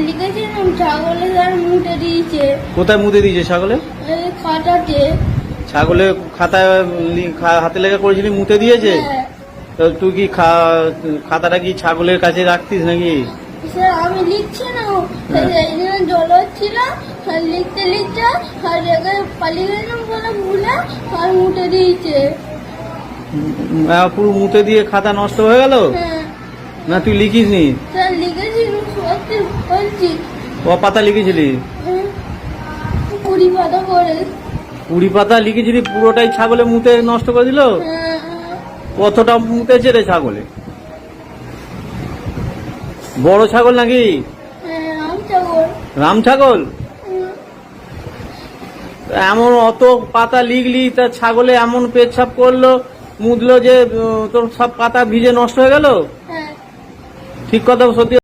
লিখেছিলাম ছাগলে তার মুটে দিয়েছে। কোথায় মুতে দিয়েছে ছাগলে? এই খাটাতে। ছাগলে খাতায় হাতে লেখা করেছিলি মুতে দিয়েছে? হ্যাঁ। তো তুই কি খাতাটা কি ছাগলের কাছে রাখতিস নাকি? স্যার আমি লিখছি না, এই জন্য জল হচ্ছিল, আর লিখতে লিখতে আর রেখে পালিয়ে গেলাম বলে ভুলে আর মুটে দিয়েছে। পুরো মুতে দিয়ে খাতা নষ্ট হয়ে গেল? হ্যাঁ না তুই লিখিস নি? স্যার লিখেছি, সত্যি বলছি। ক পাতা লিখেছিলি? 20 পাতা করে। 20 পাতা লিখেছিলি, পুরোটাই ছাগলে মুতে নষ্ট করে দিল? হ্যাঁ, কতটা মুতেছে রে ছাগলে? বড় ছাগল নাকি? হ্যাঁ, আমি ছাগল। রাম ছাগল? এমন অত পাতা লিখলি, তা ছাগলে এমন পেচ্ছাপ করলো, মুদলো যে তোর সব পাতা ভিজে নষ্ট হয়ে গেল? হ্যাঁ। ঠিক কথা সত্যি?